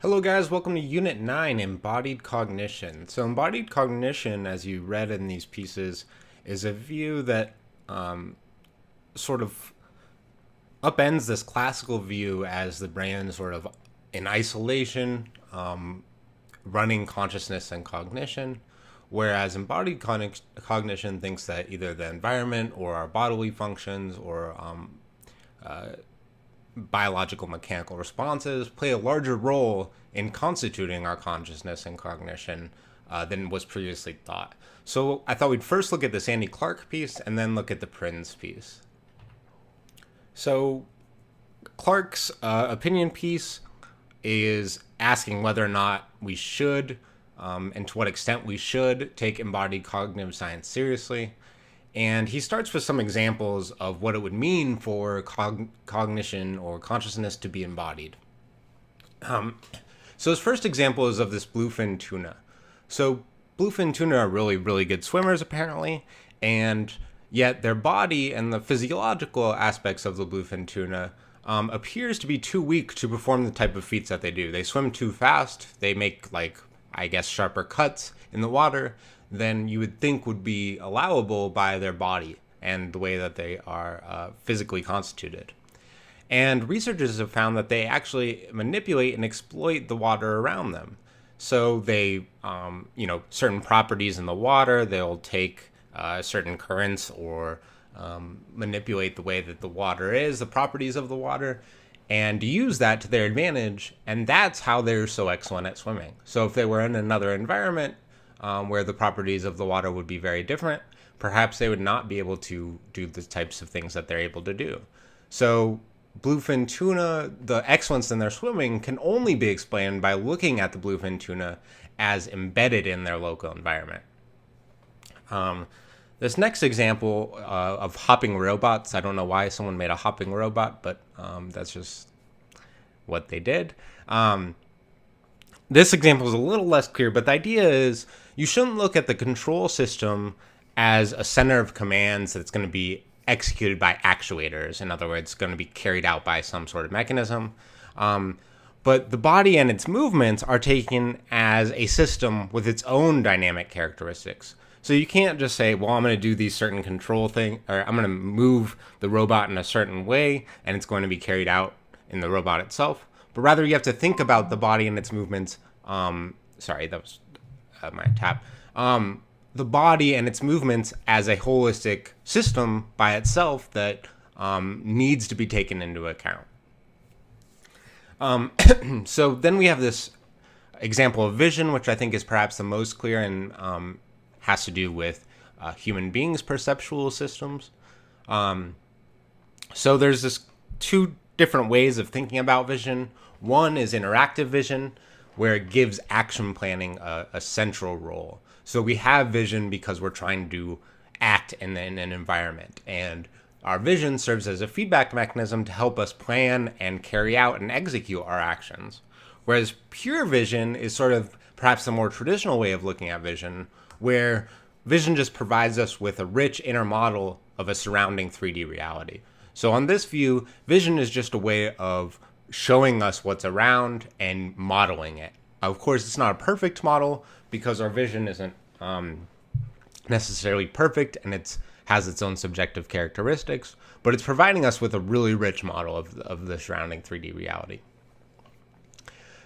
Hello guys, welcome to Unit 9, Embodied Cognition. So embodied cognition, as you read in these pieces, is a view that sort of upends this classical view as the brain sort of in isolation, running consciousness and cognition, whereas embodied cognition thinks that either the environment or our bodily functions or biological mechanical responses play a larger role in constituting our consciousness and cognition than was previously thought. So I thought we'd first look at the Sandy Clark piece and then look at the Prinz piece. So Clark's opinion piece is asking whether or not we should, and to what extent we should, take embodied cognitive science seriously. And he starts with some examples of what it would mean for cognition or consciousness to be embodied. So his first example is of this bluefin tuna. So bluefin tuna are really, really good swimmers, apparently, and yet their body and the physiological aspects of the bluefin tuna appears to be too weak to perform the type of feats that they do. They swim too fast. They make, sharper cuts in the water than you would think would be allowable by their body and the way that they are physically constituted. And researchers have found that they actually manipulate and exploit the water around them. So they, certain properties in the water, they'll take certain currents or manipulate the way that the water is, the properties of the water, and use that to their advantage. And that's how they're so excellent at swimming. So if they were in another environment, where the properties of the water would be very different, perhaps they would not be able to do the types of things that they're able to do. So bluefin tuna, the excellence in their swimming can only be explained by looking at the bluefin tuna as embedded in their local environment. This next example of hopping robots, I don't know why someone made a hopping robot, but that's just what they did. This example is a little less clear, but the idea is you shouldn't look at the control system as a center of commands that's going to be executed by actuators. In other words, going to be carried out by some sort of mechanism. But the body and its movements are taken as a system with its own dynamic characteristics. So you can't just say, well, I'm going to do these certain control thing, or I'm going to move the robot in a certain way, and it's going to be carried out in the robot itself. But rather, you have to think about the body and its movements. Sorry, that was my tap. The body and its movements as a holistic system by itself that needs to be taken into account. So then we have this example of vision, which I think is perhaps the most clear and has to do with human beings' perceptual systems. So there's this two different ways of thinking about vision. One is interactive vision, where it gives action planning a central role. So we have vision because we're trying to act in an environment, and our vision serves as a feedback mechanism to help us plan and carry out and execute our actions. Whereas pure vision is sort of perhaps the more traditional way of looking at vision, where vision just provides us with a rich inner model of a surrounding 3D reality. So on this view, vision is just a way of showing us what's around and modeling it. Of course, it's not a perfect model because our vision isn't necessarily perfect and it has its own subjective characteristics, but it's providing us with a really rich model of the surrounding 3D reality.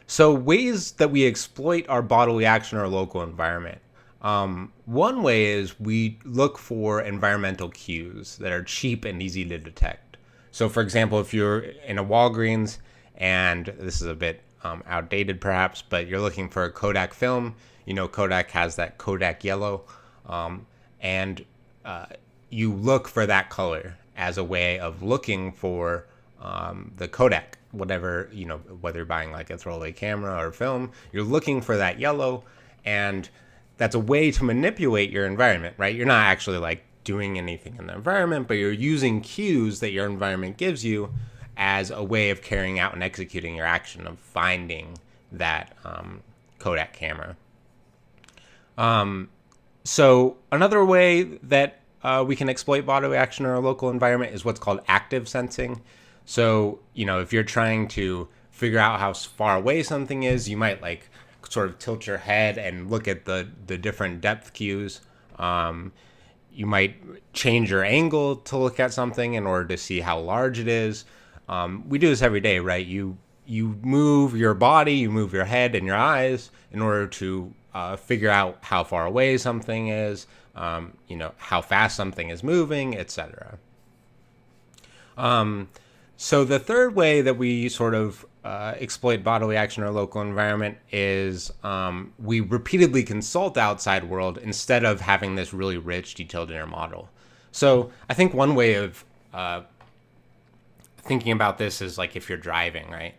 So ways that we exploit our bodily action or local environment. One way is we look for environmental cues that are cheap and easy to detect. So for example, if you're in a Walgreens, and this is a bit outdated perhaps, but you're looking for a Kodak film, Kodak has that Kodak yellow, and you look for that color as a way of looking for the Kodak, whatever, whether you're buying like a throwaway camera or film, you're looking for that yellow, and that's a way to manipulate your environment, right? You're not actually doing anything in the environment, but you're using cues that your environment gives you as a way of carrying out and executing your action of finding that Kodak camera. So another way that we can exploit bodily action in our local environment is what's called active sensing. So, if you're trying to figure out how far away something is. You might like sort of tilt your head and look at the different depth cues. You might change your angle to look at something in order to see how large it is. We do this every day, right? You move your body, you move your head and your eyes in order to figure out how far away something is, how fast something is moving, etc. So the third way that we sort of exploit bodily action or local environment is we repeatedly consult the outside world instead of having this really rich, detailed inner model. So I think one way of thinking about this is like if you're driving, right?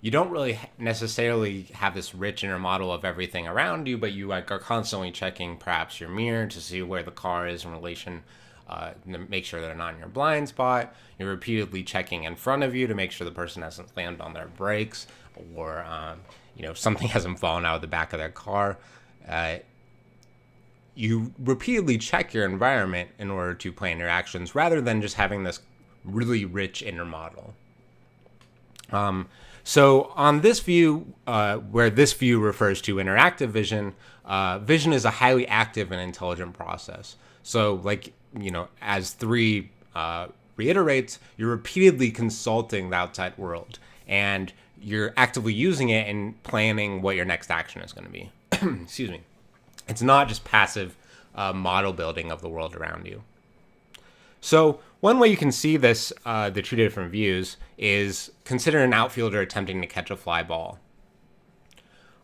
You don't really necessarily have this rich inner model of everything around you, but you like are constantly checking perhaps your mirror to see where the car is in relation, to make sure they're not in your blind spot. You're repeatedly checking in front of you to make sure the person hasn't slammed on their brakes or something hasn't fallen out of the back of their car. You repeatedly check your environment in order to plan your actions rather than just having this really rich inner model. So on this view, where this view refers to interactive vision, vision is a highly active and intelligent process. So like, as 3 reiterates, you're repeatedly consulting the outside world and you're actively using it in planning what your next action is going to be. Excuse me. It's not just passive model building of the world around you. So one way you can see this, the 2 different views, is consider an outfielder attempting to catch a fly ball.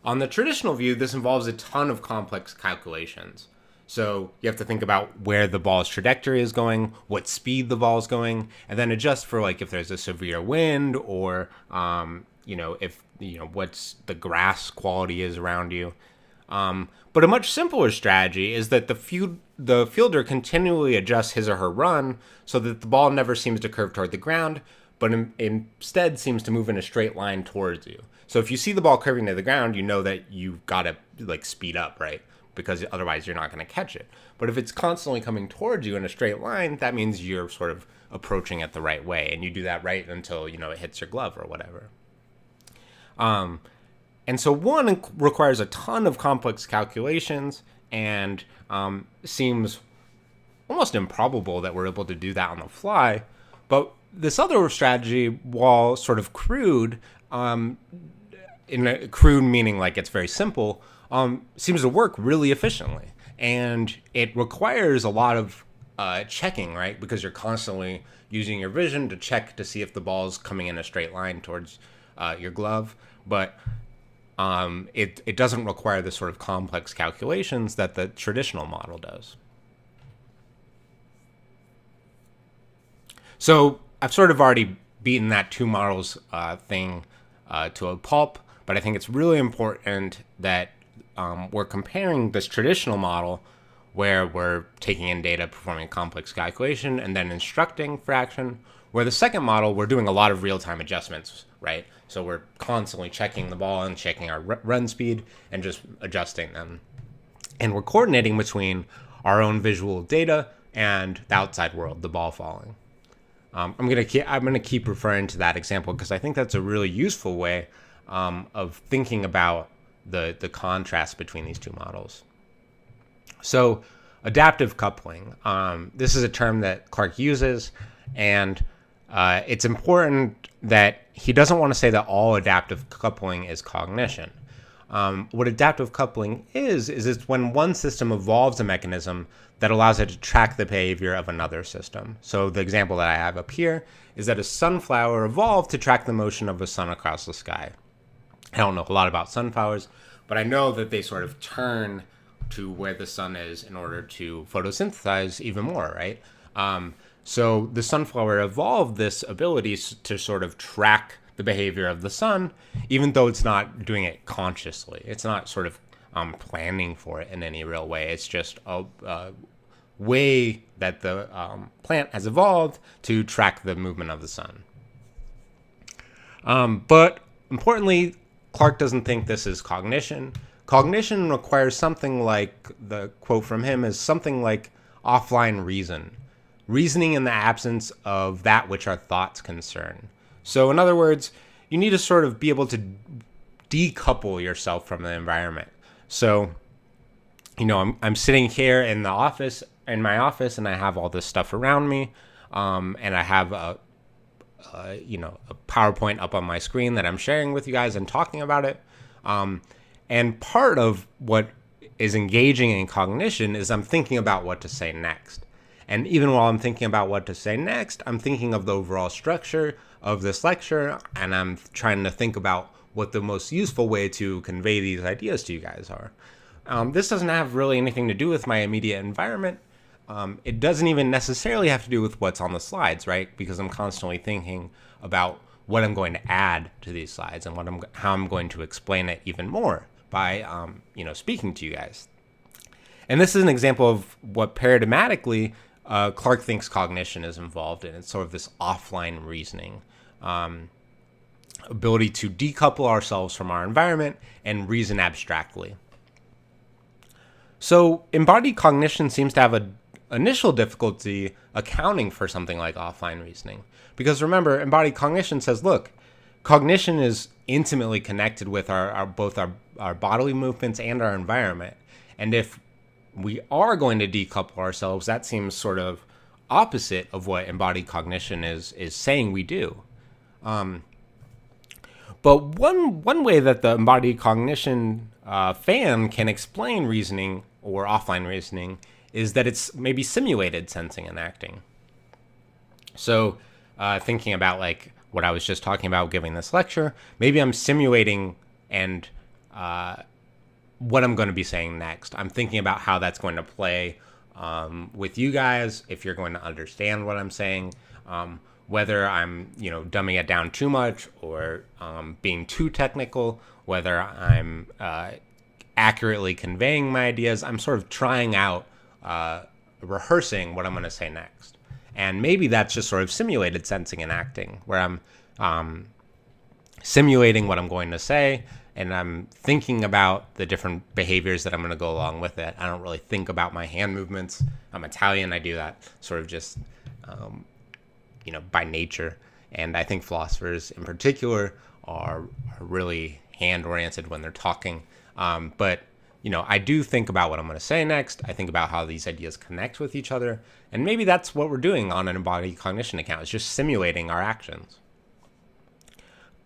On the traditional view, this involves a ton of complex calculations. So you have to think about where the ball's trajectory is going, what speed the ball is going, and then adjust for like if there's a severe wind or if what's the grass quality is around you. But a much simpler strategy is that the fielder continually adjusts his or her run so that the ball never seems to curve toward the ground, but instead seems to move in a straight line towards you. So if you see the ball curving to the ground, you know that you've got to like speed up, right? Because otherwise you're not going to catch it. But if it's constantly coming towards you in a straight line, that means you're sort of approaching it the right way, and you do that right until it hits your glove or whatever. And so one requires a ton of complex calculations and seems almost improbable that we're able to do that on the fly. But this other strategy, while sort of crude, crude meaning like it's very simple, seems to work really efficiently. And it requires a lot of checking, right? Because you're constantly using your vision to check to see if the ball is coming in a straight line towards your glove. But it doesn't require the sort of complex calculations that the traditional model does. So I've sort of already beaten that 2 models thing to a pulp, but I think it's really important that we're comparing this traditional model where we're taking in data, performing complex calculation, and then instructing for action, where the second model, we're doing a lot of real-time adjustments, right? So we're constantly checking the ball and checking our run speed and just adjusting them. And we're coordinating between our own visual data and the outside world, the ball falling. I'm gonna keep referring to that example because I think that's a really useful way of thinking about the contrast between these 2 models. So adaptive coupling. This is a term that Clark uses, and it's important that he doesn't want to say that all adaptive coupling is cognition. What adaptive coupling is it's when one system evolves a mechanism that allows it to track the behavior of another system. So the example that I have up here is that a sunflower evolved to track the motion of a sun across the sky. I don't know a lot about sunflowers, but I know that they sort of turn to where the sun is in order to photosynthesize even more, right? So the sunflower evolved this ability to sort of track the behavior of the sun, even though it's not doing it consciously. It's not sort of planning for it in any real way. It's just a way that the plant has evolved to track the movement of the sun. But importantly, Clark doesn't think this is cognition. Cognition requires something like, the quote from him is something like offline reasoning in the absence of that which our thoughts concern. So in other words, you need to sort of be able to decouple yourself from the environment. So, I'm sitting here in my office, and I have all this stuff around me, and I have a PowerPoint up on my screen that I'm sharing with you guys and talking about it. And part of what is engaging in cognition is I'm thinking about what to say next. And even while I'm thinking about what to say next, I'm thinking of the overall structure of this lecture, and I'm trying to think about what the most useful way to convey these ideas to you guys are. This doesn't have really anything to do with my immediate environment. It doesn't even necessarily have to do with what's on the slides, right? Because I'm constantly thinking about what I'm going to add to these slides and how I'm going to explain it even more by speaking to you guys. And this is an example of what paradigmatically Clark thinks cognition is involved in. It's sort of this offline reasoning, ability to decouple ourselves from our environment and reason abstractly. So embodied cognition seems to have an initial difficulty accounting for something like offline reasoning. Because remember, embodied cognition says, look, cognition is intimately connected with both our bodily movements and our environment. And if we are going to decouple ourselves, that seems sort of opposite of what embodied cognition is saying we do. But one way that the embodied cognition fan can explain reasoning or offline reasoning is that it's maybe simulated sensing and acting. So thinking about like what I was just talking about giving this lecture, maybe I'm simulating and what I'm going to be saying next. I'm thinking about how that's going to play with you guys, if you're going to understand what I'm saying, whether I'm dumbing it down too much or being too technical, whether I'm accurately conveying my ideas. I'm sort of trying out, rehearsing what I'm going to say next. And maybe that's just sort of simulated sensing and acting, where I'm simulating what I'm going to say, and I'm thinking about the different behaviors that I'm going to go along with it. I don't really think about my hand movements. I'm Italian. I do that sort of just, by nature. And I think philosophers in particular are really hand-oriented when they're talking. But I do think about what I'm going to say next. I think about how these ideas connect with each other. And maybe that's what we're doing on an embodied cognition account. It's just simulating our actions.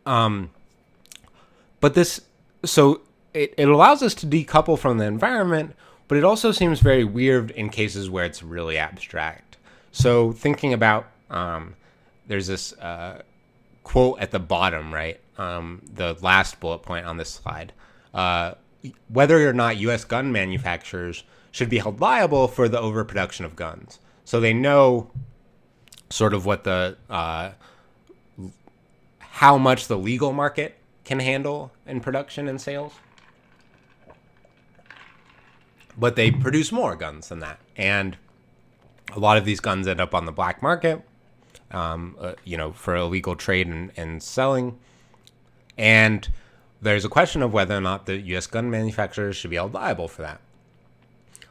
But it allows us to decouple from the environment, but it also seems very weird in cases where it's really abstract. So thinking about, there's this quote at the bottom, right? The last bullet point on this slide. Whether or not U.S. gun manufacturers should be held liable for the overproduction of guns. So they know sort of what how much the legal market can handle in production and sales. But they produce more guns than that. And a lot of these guns end up on the black market, for illegal trade and selling. And there's a question of whether or not the U.S. gun manufacturers should be held liable for that.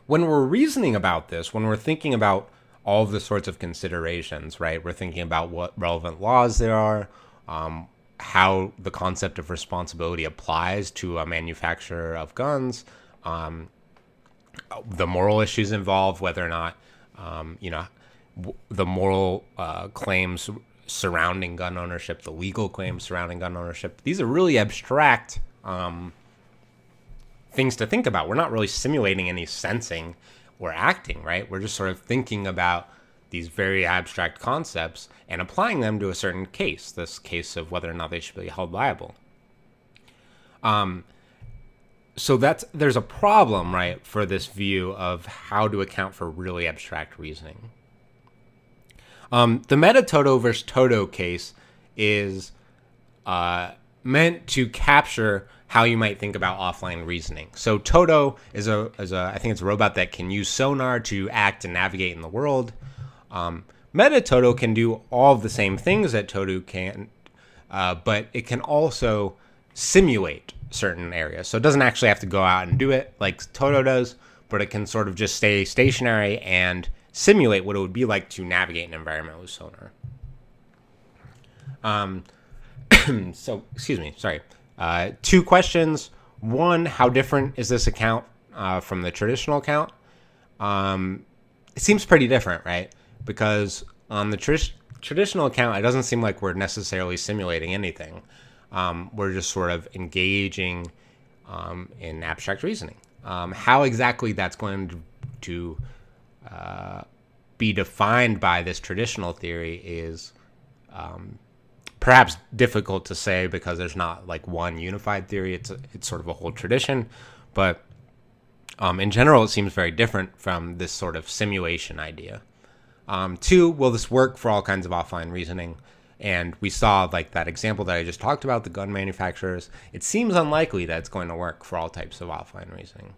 When we're reasoning about this, when we're thinking about all of the sorts of considerations, right? We're thinking about what relevant laws there are, how the concept of responsibility applies to a manufacturer of guns, the moral issues involved, whether or not, the moral claims surrounding gun ownership, the legal claims surrounding gun ownership. These are really abstract things to think about. We're not really simulating any sensing or acting, right? We're just sort of thinking about these very abstract concepts and applying them to a certain case, this case of whether or not they should be held liable. So there's a problem, right, for this view of how to account for really abstract reasoning. The meta-Toto versus Toto case is meant to capture how you might think about offline reasoning. So Toto is I think it's a robot that can use sonar to act and navigate in the world. Meta-Toto can do all of the same things that Toto can, but it can also simulate certain areas. So it doesn't actually have to go out and do it like Toto does, but it can sort of just stay stationary and simulate what it would be like to navigate an environment with sonar. So, excuse me, sorry. Two questions. One, how different is this account from the traditional account? It seems pretty different, right? Because on the traditional account, it doesn't seem like we're necessarily simulating anything. We're just sort of engaging in abstract reasoning. How exactly that's going to be defined by this traditional theory is perhaps difficult to say because there's not like one unified theory. It's sort of a whole tradition, but in general, it seems very different from this sort of simulation idea. Two, will this work for all kinds of offline reasoning? And we saw like that example that I just talked about, the gun manufacturers. It seems unlikely that it's going to work for all types of offline reasoning.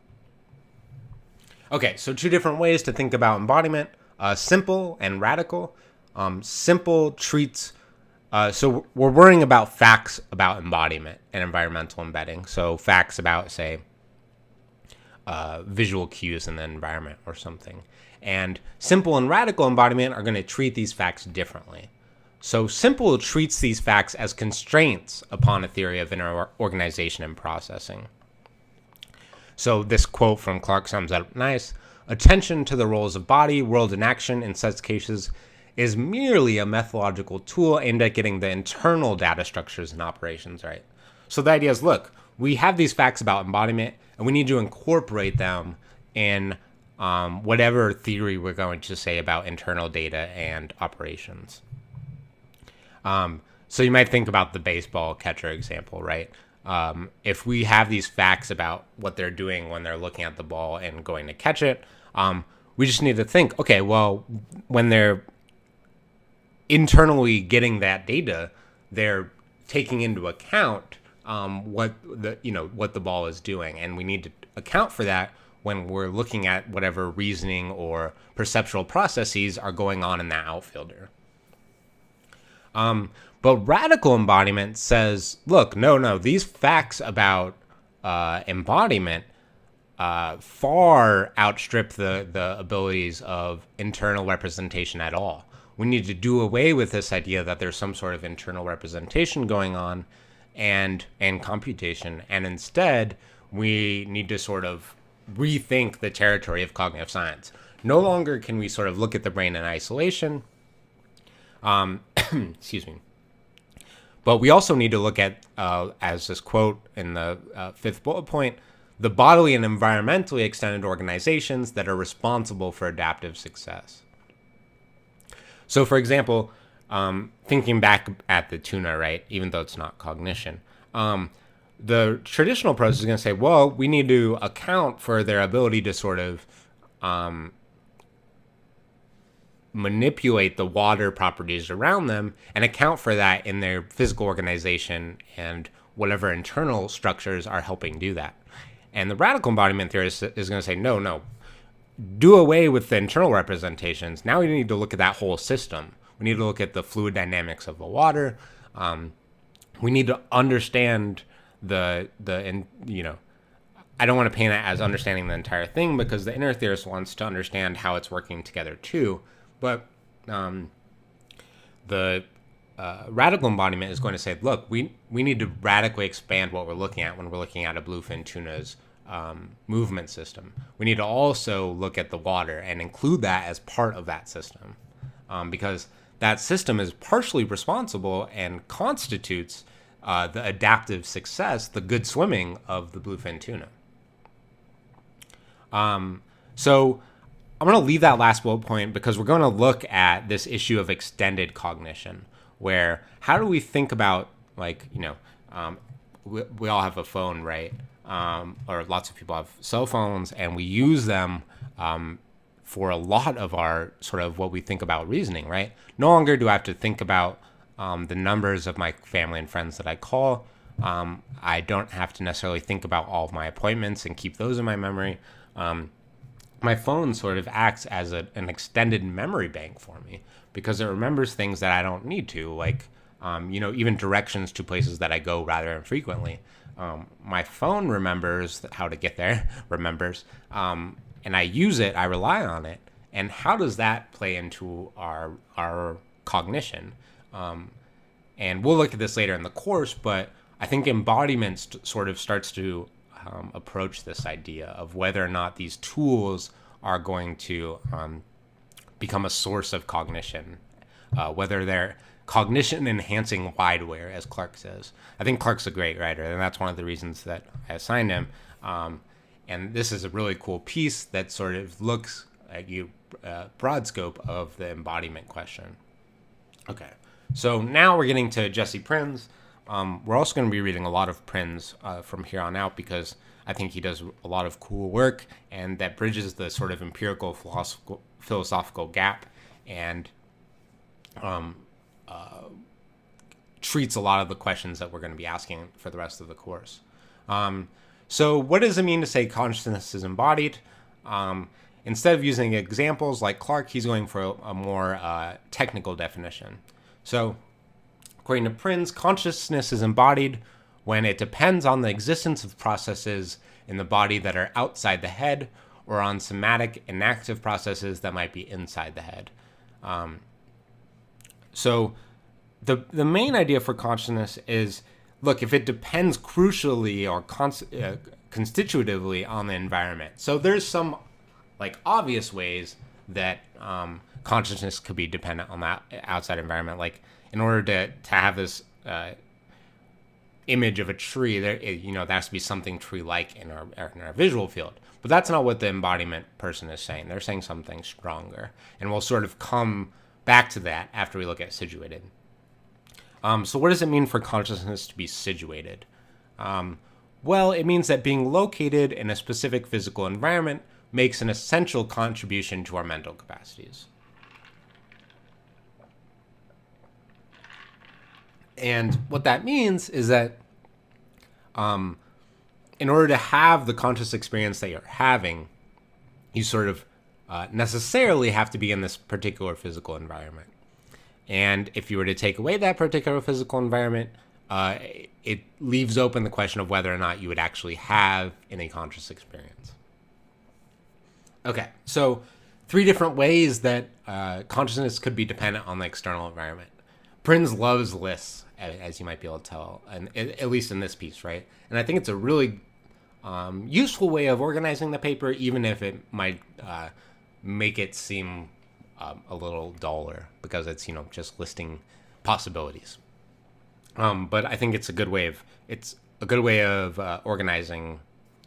Okay, so two different ways to think about embodiment, simple and radical. Simple treats, so we're worrying about facts about embodiment and environmental embedding. So facts about, say, visual cues in the environment or something. And simple and radical embodiment are going to treat these facts differently. So simple treats these facts as constraints upon a theory of inner organization and processing. So this quote from Clark sums that up nice. Attention to the roles of body, world, and action in such cases is merely a methodological tool aimed at getting the internal data structures and operations right. So the idea is, look, we have these facts about embodiment, and we need to incorporate them in whatever theory we're going to say about internal data and operations. So you might think about the baseball catcher example, right? If we have these facts about what they're doing when they're looking at the ball and going to catch it, we just need to think, okay, well, when they're internally getting that data, they're taking into account what the ball is doing, and we need to account for that when we're looking at whatever reasoning or perceptual processes are going on in that outfielder. But radical embodiment says, look, no, these facts about embodiment far outstrip the abilities of internal representation at all. We need to do away with this idea that there's some sort of internal representation going on and computation, and instead we need to sort of rethink the territory of cognitive science. No longer can we sort of look at the brain in isolation. Excuse me. But we also need to look at, as this quote in the fifth bullet point, the bodily and environmentally extended organizations that are responsible for adaptive success. So, for example, thinking back at the tuna, right, even though it's not cognition, the traditional approach is going to say, well, we need to account for their ability to sort of manipulate the water properties around them and account for that in their physical organization and whatever internal structures are helping do that. And the radical embodiment theorist is going to say, no, do away with the internal representations. Now we need to look at that whole system. We need to look at the fluid dynamics of the water. We need to understand I don't want to paint it as understanding the entire thing, because the inner theorist wants to understand how it's working together too. But the radical embodiment is going to say, look, we need to radically expand what we're looking at when we're looking at a bluefin tuna's movement system. We need to also look at the water and include that as part of that system, because that system is partially responsible and constitutes the adaptive success, the good swimming of the bluefin tuna. So I'm going to leave that last bullet point because we're going to look at this issue of extended cognition, where how do we think about, like, we all have a phone, right? Or lots of people have cell phones, and we use them for a lot of our sort of what we think about reasoning, right? No longer do I have to think about the numbers of my family and friends that I call. I don't have to necessarily think about all of my appointments and keep those in my memory. My phone sort of acts as an extended memory bank for me because it remembers things that I don't need to, like, even directions to places that I go rather infrequently. My phone remembers how to get there, and I use it, I rely on it. And how does that play into our cognition? And we'll look at this later in the course, but I think embodiment sort of starts to approach this idea of whether or not these tools are going to become a source of cognition, whether they're cognition enhancing wideware, as Clark says. I think Clark's a great writer, and that's one of the reasons that I assigned him. And this is a really cool piece that sort of looks at you broad scope of the embodiment question. Okay, so now we're getting to Jesse Prinz. We're also going to be reading a lot of Prinz from here on out because I think he does a lot of cool work and that bridges the sort of empirical philosophical gap and treats a lot of the questions that we're going to be asking for the rest of the course. So what does it mean to say consciousness is embodied? Instead of using examples like Clark, he's going for a more technical definition. So according to Prinz, consciousness is embodied when it depends on the existence of processes in the body that are outside the head or on somatic inactive processes that might be inside the head. So the main idea for consciousness is, look, if it depends crucially or constitutively on the environment. So there's some like obvious ways that consciousness could be dependent on that outside environment. Like in order to have this image of a tree, there has to be something tree-like in our visual field. But that's not what the embodiment person is saying. They're saying something stronger, and we'll sort of come back to that after we look at situated. So what does it mean for consciousness to be situated? Well, it means that being located in a specific physical environment makes an essential contribution to our mental capacities. And what that means is that in order to have the conscious experience that you're having, you sort of necessarily have to be in this particular physical environment. And if you were to take away that particular physical environment, it leaves open the question of whether or not you would actually have any conscious experience. Okay, so 3 different ways that consciousness could be dependent on the external environment. Prinz loves lists, as you might be able to tell, and at least in this piece, right? And I think it's a really useful way of organizing the paper, even if it might make it seem a little duller because it's just listing possibilities. But I think it's a good way of organizing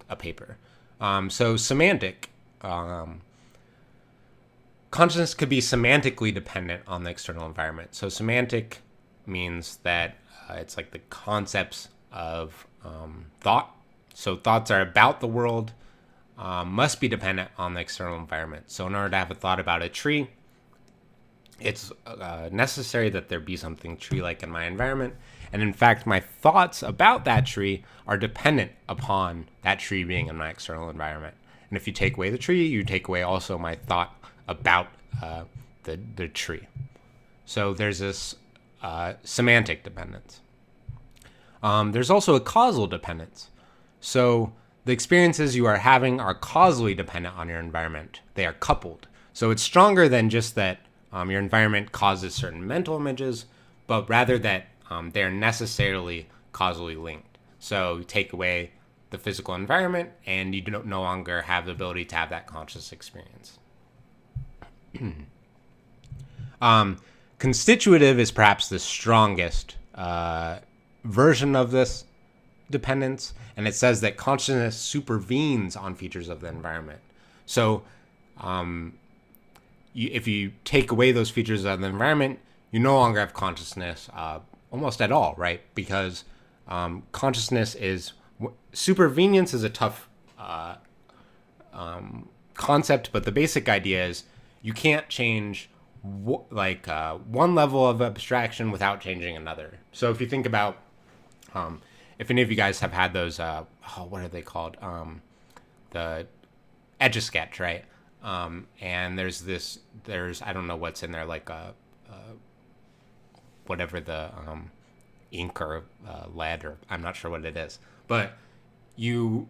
a paper. So semantic. Consciousness could be semantically dependent on the external environment. So semantic means that it's like the concepts of thought. So thoughts are about the world, must be dependent on the external environment. So in order to have a thought about a tree, it's necessary that there be something tree-like in my environment. And in fact, my thoughts about that tree are dependent upon that tree being in my external environment. And if you take away the tree, you take away also my thought about the tree. So there's this semantic dependence. There's also a causal dependence. So the experiences you are having are causally dependent on your environment. They are coupled. So it's stronger than just that your environment causes certain mental images, but rather that they're necessarily causally linked. So you take away the physical environment and you no longer have the ability to have that conscious experience. Constitutive is perhaps the strongest version of this dependence, and it says that consciousness supervenes on features of the environment. So if you take away those features of the environment, you no longer have consciousness almost at all, right? Because consciousness is... Supervenience is a tough concept, but the basic idea is you can't change one level of abstraction without changing another. So if you think about, if any of you guys have had those, what are they called? The Etch-a-Sketch, right? And there's I don't know what's in there, like whatever the ink or lead, or I'm not sure what it is, but you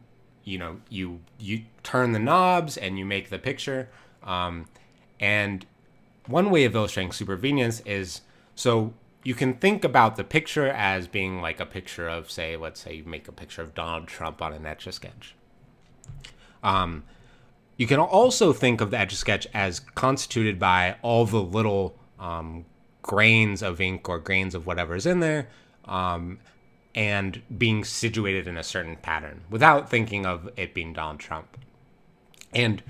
turn the knobs and you make the picture. And one way of illustrating supervenience is, so you can think about the picture as being like a picture of, say, let's say you make a picture of Donald Trump on an Etch-a-Sketch. You can also think of the Etch-a-Sketch as constituted by all the little grains of ink or grains of whatever is in there, and being situated in a certain pattern without thinking of it being Donald Trump. And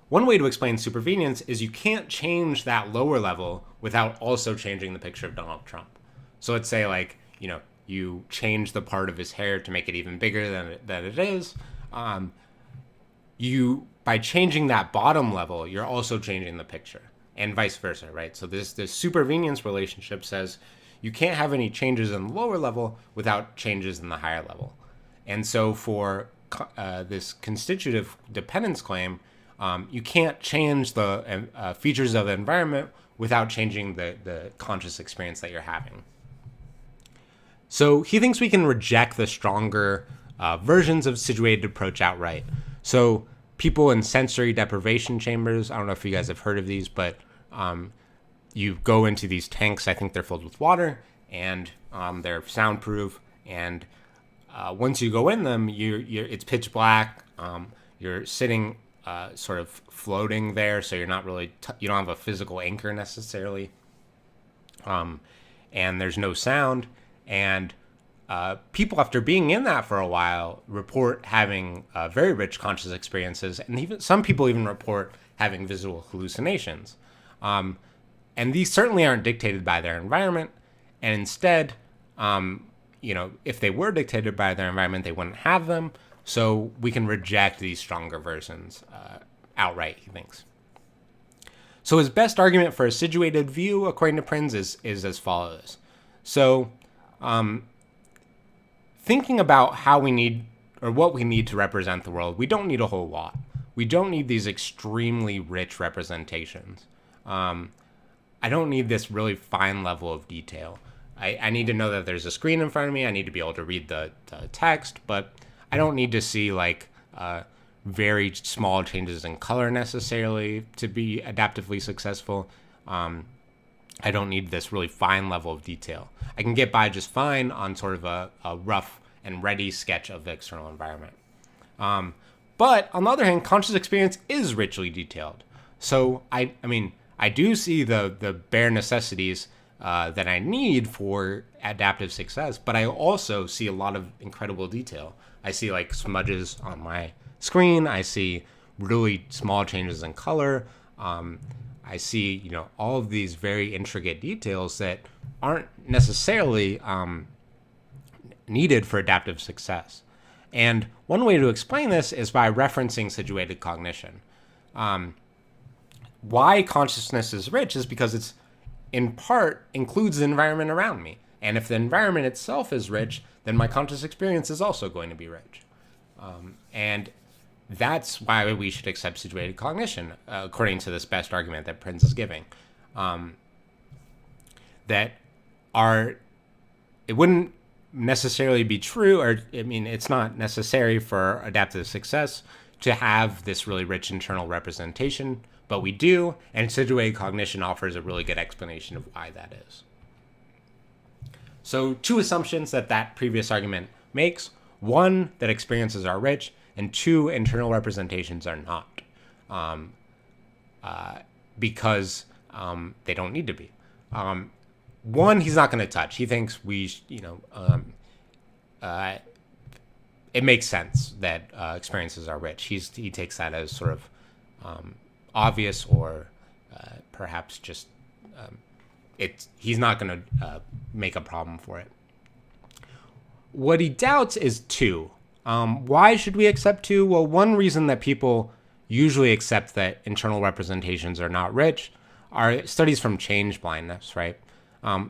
one way to explain supervenience is you can't change that lower level without also changing the picture of Donald Trump. So let's say, like, you change the part of his hair to make it even bigger than it is. By changing that bottom level, you're also changing the picture, and vice versa, right? So this supervenience relationship says you can't have any changes in the lower level without changes in the higher level. And so for this constitutive dependence claim, you can't change the features of the environment without changing the conscious experience that you're having. So he thinks we can reject the stronger versions of situated approach outright. So people in sensory deprivation chambers, I don't know if you guys have heard of these, but you go into these tanks, I think they're filled with water, and they're soundproof, and once you go in them, it's pitch black, you're sitting sort of floating there, so you're not really, you don't have a physical anchor necessarily, and there's no sound, and people, after being in that for a while, report having very rich conscious experiences, and even some people even report having visual hallucinations. And these certainly aren't dictated by their environment, and instead, if they were dictated by their environment, they wouldn't have them. So we can reject these stronger versions outright, he thinks. So his best argument for a situated view, according to Prins, is as follows. So thinking about how we need, or what we need to represent the world, we don't need a whole lot. We don't need these extremely rich representations. I don't need this really fine level of detail. I need to know that there's a screen in front of me. I need to be able to read the text, but I don't need to see very small changes in color necessarily to be adaptively successful. I don't need this really fine level of detail. I can get by just fine on sort of a rough and ready sketch of the external environment. But on the other hand, conscious experience is richly detailed. So I do see the bare necessities that I need for adaptive success, but I also see a lot of incredible detail. I see like smudges on my screen. I see really small changes in color. I see, all of these very intricate details that aren't necessarily needed for adaptive success. And one way to explain this is by referencing situated cognition. Why consciousness is rich is because it's in part includes the environment around me. And if the environment itself is rich, then my conscious experience is also going to be rich. And that's why we should accept situated cognition, according to this best argument that Prins is giving. It wouldn't necessarily be true, or it's not necessary for adaptive success to have this really rich internal representation, but we do, and situated cognition offers a really good explanation of why that is. So 2 assumptions that previous argument makes: 1, that experiences are rich, and 2, internal representations are not, because they don't need to be. 1, he's not going to touch. He thinks it makes sense that experiences are rich. He takes that as sort of obvious, or perhaps just he's not going to make a problem for it. What he doubts is 2. Why should we accept 2? Well, one reason that people usually accept that internal representations are not rich are studies from change blindness, right? I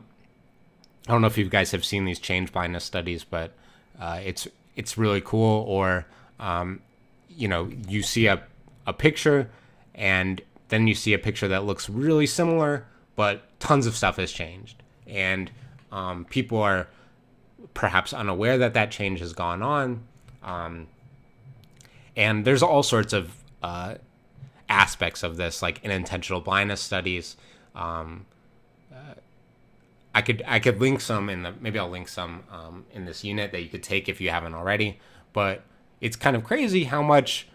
don't know if you guys have seen these change blindness studies, but it's really cool. Or you see a picture, and then you see a picture that looks really similar, but tons of stuff has changed, and people are perhaps unaware that change has gone on. And there's all sorts of aspects of this, like unintentional blindness studies, I could link some maybe I'll link some in this unit that you could take if you haven't already. But it's kind of crazy how much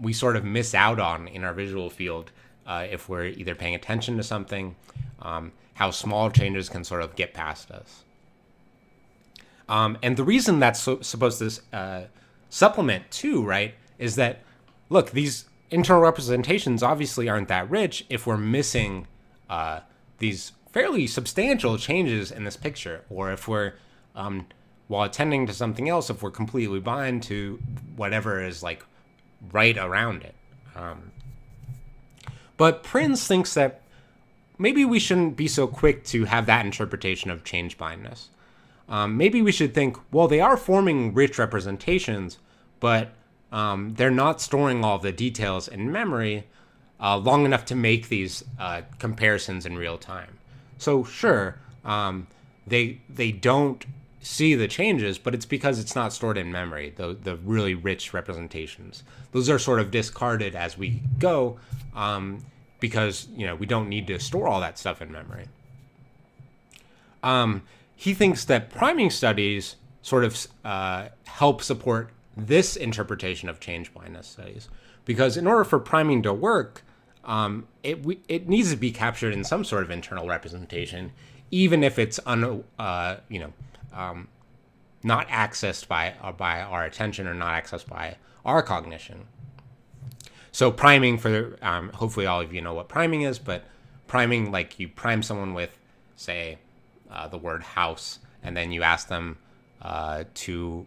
we sort of miss out on in our visual field if we're either paying attention to something, how small changes can sort of get past us. And the reason that's supposed to supplement too, right, is that, look, these internal representations obviously aren't that rich if we're missing these fairly substantial changes in this picture, or if we're, while attending to something else, if we're completely blind to whatever is like right around it. But Prinz thinks that maybe we shouldn't be so quick to have that interpretation of change blindness. Maybe we should think, well, they are forming rich representations, but they're not storing all the details in memory long enough to make these comparisons in real time. So sure, they don't see the changes, but it's because it's not stored in memory, the really rich representations. Those are sort of discarded as we go because, we don't need to store all that stuff in memory. He thinks that priming studies sort of help support this interpretation of change blindness studies, because in order for priming to work, it needs to be captured in some sort of internal representation, even if it's not accessed by our attention or not accessed by our cognition. So priming, for hopefully all of you know what priming is, but priming, like you prime someone with, say, the word house, and then you ask them to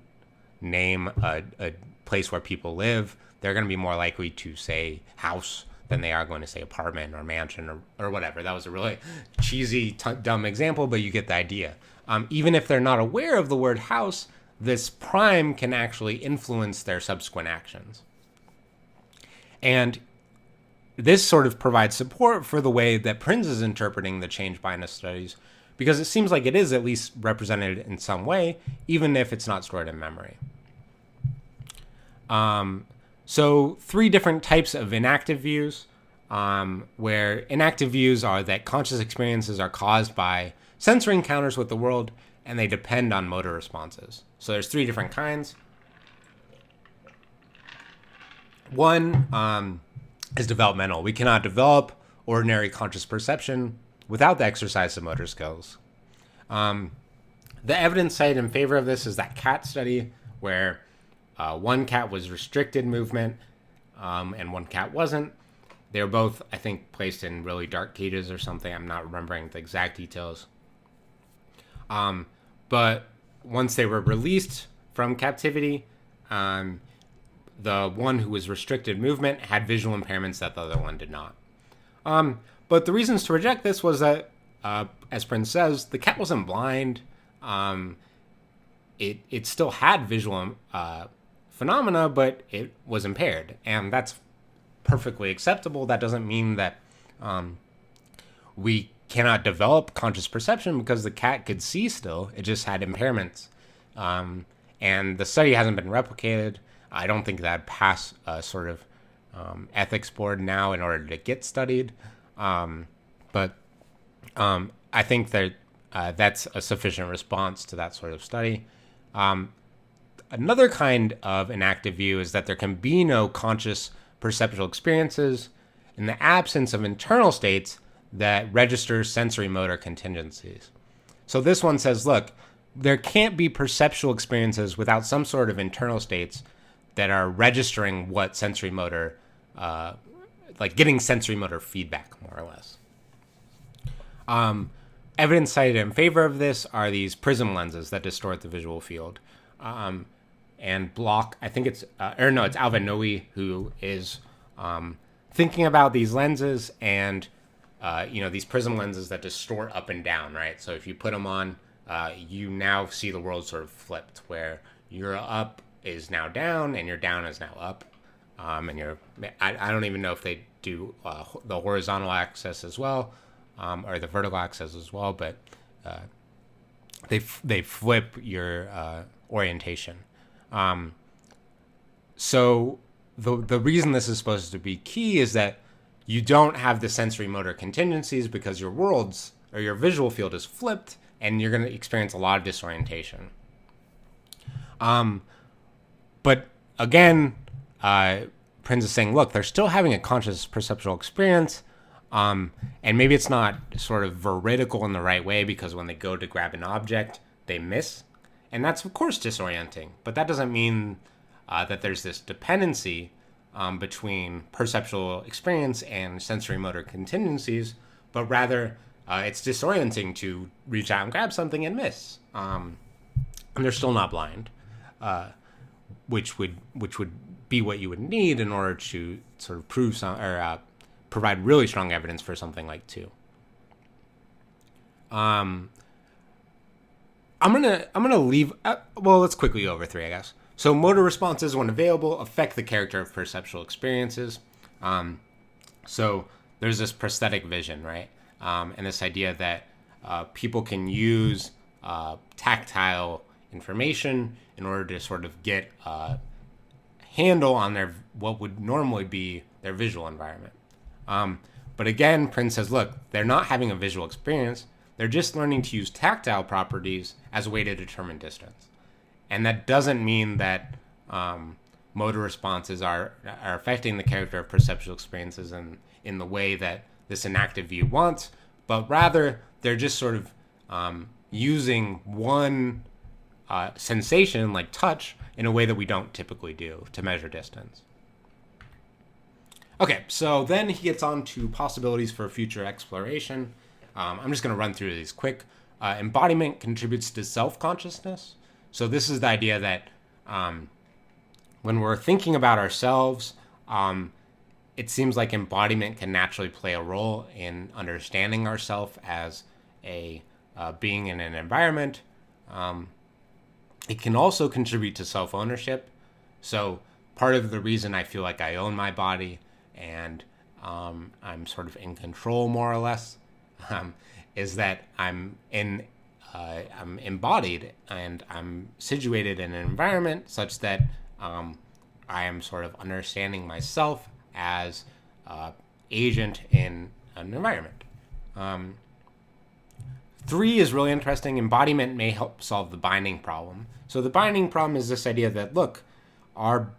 name a place where people live, they're going to be more likely to say house than they are going to say apartment or mansion or whatever. That was a really cheesy, dumb example, but you get the idea. Even if they're not aware of the word house, this prime can actually influence their subsequent actions. And this sort of provides support for the way that Prinz is interpreting the change blindness studies, because it seems like it is at least represented in some way, even if it's not stored in memory. So 3 different types of inactive views, where inactive views are that conscious experiences are caused by sensory encounters with the world, and they depend on motor responses. So there's 3 different kinds. One is developmental. We cannot develop ordinary conscious perception without the exercise of motor skills. The evidence cited in favor of this is that cat study where one cat was restricted movement and one cat wasn't. They were both, I think, placed in really dark cages or something. I'm not remembering the exact details. But once they were released from captivity, the one who was restricted movement had visual impairments that the other one did not. But the reasons to reject this was that, as Prinz says, the cat wasn't blind. It still had visual phenomena, but it was impaired. And that's perfectly acceptable. That doesn't mean that we cannot develop conscious perception, because the cat could see still. It just had impairments. And the study hasn't been replicated. I don't think that'd pass a sort of ethics board now in order to get studied. But I think that that's a sufficient response to that sort of study. Another kind of inactive view is that there can be no conscious perceptual experiences in the absence of internal states that register sensory motor contingencies. So this one says, look, there can't be perceptual experiences without some sort of internal states that are registering what sensory motor, like getting sensory motor feedback, more or less. Evidence cited in favor of this are these prism lenses that distort the visual field. And Bloch, I think it's Alvin-Noe who is thinking about these lenses and, these prism lenses that distort up and down, right? So if you put them on, you now see the world sort of flipped, where your up is now down and your down is now up. And I don't even know if they do the horizontal axis as well, or the vertical axis as well, but they flip your orientation. So the reason this is supposed to be key is that you don't have the sensory motor contingencies because your worlds or your visual field is flipped, and you're going to experience a lot of disorientation. But again, Prinz is saying, look, they're still having a conscious perceptual experience, and maybe it's not sort of veridical in the right way, because when they go to grab an object, they miss. And that's, of course, disorienting. But that doesn't mean that there's this dependency between perceptual experience and sensory motor contingencies, but rather it's disorienting to reach out and grab something and miss. And they're still not blind, which would be what you would need in order to sort of prove some, or provide really strong evidence for something like 2. I'm gonna leave. Well, let's quickly go over 3, I guess. So motor responses, when available, affect the character of perceptual experiences. So there's this prosthetic vision, right? And this idea that people can use tactile information in order to sort of get a handle on their what would normally be their visual environment. But again, Prinz says, look, they're not having a visual experience. They're just learning to use tactile properties as a way to determine distance. And that doesn't mean that motor responses are affecting the character of perceptual experiences in the way that this enactive view wants, but rather they're just sort of using one sensation, like touch, in a way that we don't typically do to measure distance. Okay, so then he gets on to possibilities for future exploration. I'm just going to run through these quick. Embodiment contributes to self-consciousness. So this is the idea that when we're thinking about ourselves, it seems like embodiment can naturally play a role in understanding ourselves as a being in an environment. It can also contribute to self-ownership. So part of the reason I feel like I own my body and I'm sort of in control, more or less, is that I'm embodied and I'm situated in an environment such that I am sort of understanding myself as agent in an environment. 3 is really interesting. Embodiment may help solve the binding problem. So the binding problem is this idea that, look, our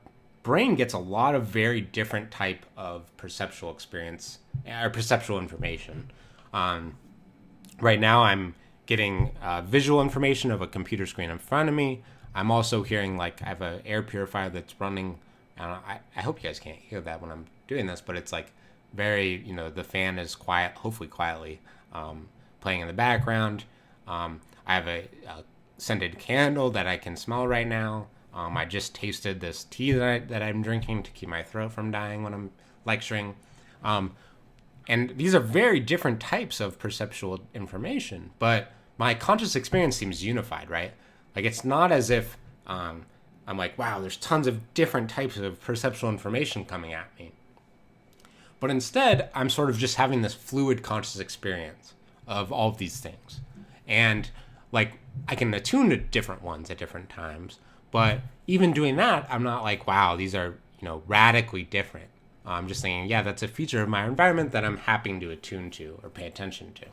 brain gets a lot of very different type of perceptual experience or perceptual information. Right now I'm getting visual information of a computer screen in front of me. I'm also hearing, like, I have an air purifier that's running. I hope you guys can't hear that when I'm doing this, but it's like very, the fan is quiet, hopefully quietly, playing in the background. I have a scented candle that I can smell right now. I just tasted this tea that I'm drinking to keep my throat from dying when I'm lecturing. And these are very different types of perceptual information, but my conscious experience seems unified, right? Like, it's not as if I'm like, wow, there's tons of different types of perceptual information coming at me. But instead, I'm sort of just having this fluid conscious experience of all of these things. And, like, I can attune to different ones at different times, but even doing that, I'm not like, wow, these are, radically different. I'm just thinking, yeah, that's a feature of my environment that I'm happy to attune to or pay attention to.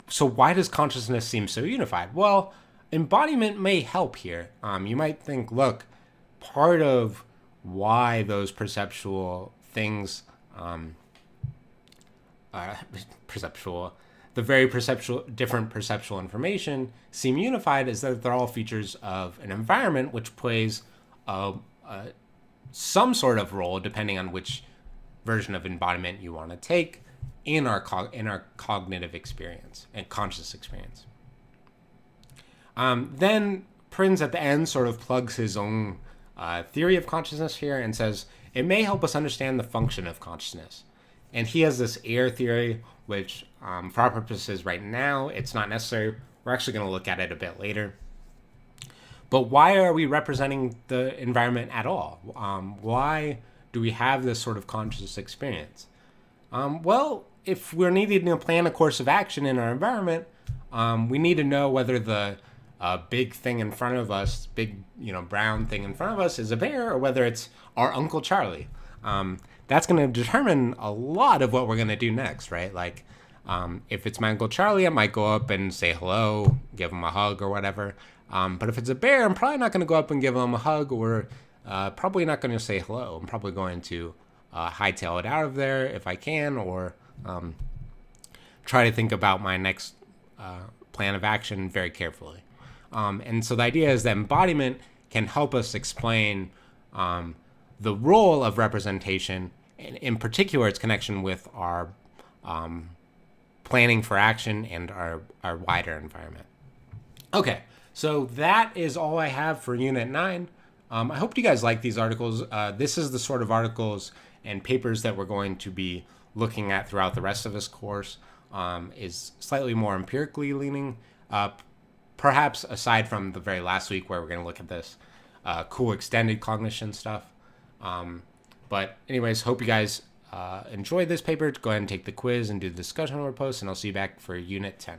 So why does consciousness seem so unified? Well, embodiment may help here. You might think, look, part of why those perceptual things, different perceptual information seem unified is that they're all features of an environment which plays some sort of role, depending on which version of embodiment you want to take in our cognitive experience and conscious experience. Then Prinz at the end sort of plugs his own theory of consciousness here and says it may help us understand the function of consciousness. And he has this air theory, which for our purposes right now, it's not necessary. We're actually going to look at it a bit later. But why are we representing the environment at all? Why do we have this sort of conscious experience? Well, if we're needing to plan a course of action in our environment, we need to know whether the big thing in front of us, big, brown thing in front of us is a bear or whether it's our Uncle Charlie. That's going to determine a lot of what we're going to do next, right? Like, If it's my Uncle Charlie, I might go up and say hello, give him a hug or whatever. But if it's a bear, I'm probably not going to go up and give him a hug, or probably not going to say hello. I'm probably going to hightail it out of there if I can, or try to think about my next plan of action very carefully. And so the idea is that embodiment can help us explain the role of representation, and in particular its connection with our planning for action and our wider environment. Okay, so that is all I have for Unit 9. I hope you guys like these articles. This is the sort of articles and papers that we're going to be looking at throughout the rest of this course, is slightly more empirically leaning, perhaps aside from the very last week where we're going to look at this cool extended cognition stuff. But anyways, hope you guys enjoyed this paper. Go ahead and take the quiz and do the discussion board post, and I'll see you back for Unit 10.